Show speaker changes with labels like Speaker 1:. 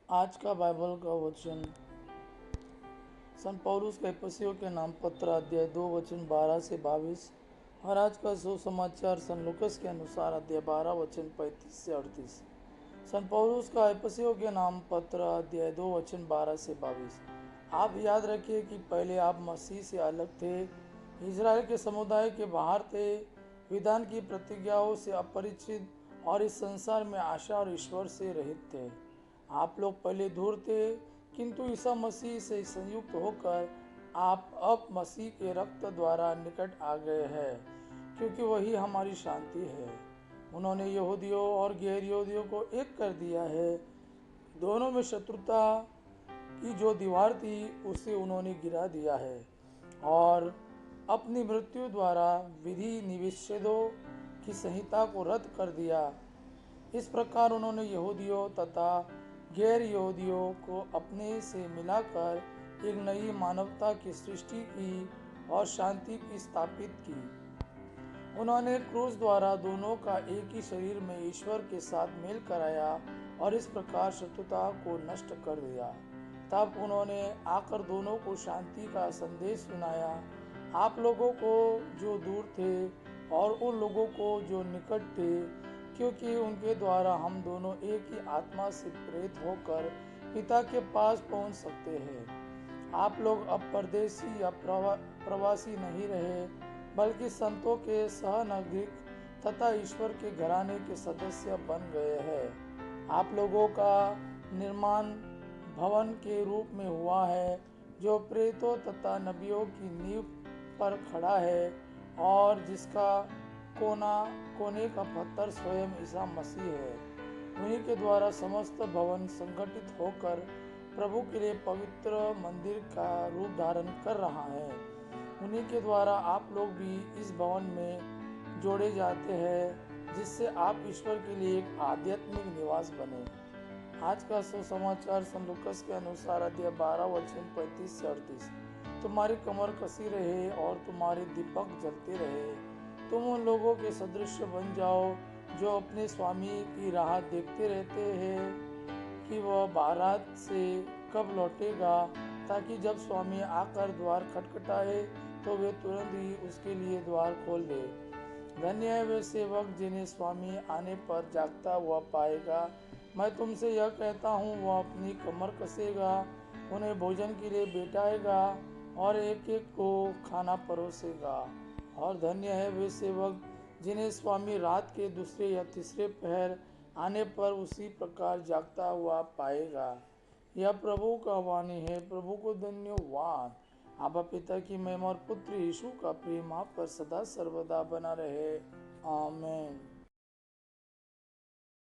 Speaker 1: आज का बाइबल का वचन संत पौलुस के एफिसियों के नाम पत्र अध्याय 2 वचन 12 से 22 और आज का सुसमाचार संत लूकस के अनुसार अध्याय 12 वचन 35 से 38। संत पौलुस का एफिसियों के नाम पत्र अध्याय 2 वचन 12 से 22। आप याद रखिए कि पहले आप मसीह से अलग थे, इजराइल के समुदाय के बाहर थे, विधान की प्रतिज्ञाओं से अपरिचित और इस संसार में आशा और ईश्वर से रहित थे। आप लोग पहले दूर थे, किंतु ईसा मसीह से संयुक्त होकर आप अब मसीह के रक्त द्वारा निकट आ गए हैं, क्योंकि वही हमारी शांति है। उन्होंने यहूदियों और गैर यहूदियों को एक कर दिया है। दोनों में शत्रुता की जो दीवार थी उसे उन्होंने गिरा दिया है और अपनी मृत्यु द्वारा विधि निषेधों की संहिता को रद्द कर दिया। इस प्रकार उन्होंने यहूदियों तथा गैर यहूदियों को अपने से मिलाकर एक नई मानवता की सृष्टि की और शांति की स्थापित की। उन्होंने क्रूस द्वारा दोनों का एक ही शरीर में ईश्वर के साथ मेल कराया और इस प्रकार शत्रुता को नष्ट कर दिया। तब उन्होंने आकर दोनों को शांति का संदेश सुनाया, आप लोगों को जो दूर थे और उन लोगों को जो निकट थे, क्योंकि उनके द्वारा हम दोनों एक ही आत्मा से प्रेरित होकर पिता के पास पहुंच सकते हैं। आप लोग अब परदेसी या प्रवासी नहीं रहे, बल्कि संतों के सहनागरिक तथा ईश्वर के घराने के सदस्य बन गए हैं। आप लोगों का निर्माण भवन के रूप में हुआ है, जो प्रेरितों तथा नबियों की नींव पर खड़ा है और जिसका कोने का पत्थर स्वयं ईसा मसीह है। उन्हीं के द्वारा समस्त भवन संगठित होकर प्रभु के लिए पवित्र मंदिर का रूप धारण कर रहा है। उन्हीं के द्वारा आप लोग भी इस भवन में जोड़े जाते हैं, जिससे आप ईश्वर के लिए एक आध्यात्मिक निवास बने। आज का सुसमाचार संत लूकस के अनुसार अध्याय 12 वचन 35 से 38। तुम्हारी कमर कसी रहे और तुम्हारे दीपक जलते रहे। तुम उन लोगों के सदृश बन जाओ जो अपने स्वामी की राह देखते रहते हैं कि वह बारात से कब लौटेगा, ताकि जब स्वामी आकर द्वार खटखटाए तो वे तुरंत ही उसके लिए द्वार खोल दे। धन्य है वे सेवक जिन्हें स्वामी आने पर जागता हुआ पाएगा। मैं तुमसे यह कहता हूँ, वह अपनी कमर कसेगा, उन्हें भोजन के लिए बैठाएगा और एक एक को खाना परोसेगा। और धन्य है वे सेवक जिन्हें स्वामी रात के दूसरे या तीसरे पहर आने पर उसी प्रकार जागता हुआ पाएगा। यह प्रभु का वाणी है। प्रभु को धन्यवाद। आबा पिता की महिमा और पुत्र यीशु का प्रेम आप पर सदा सर्वदा बना रहे। आमीन।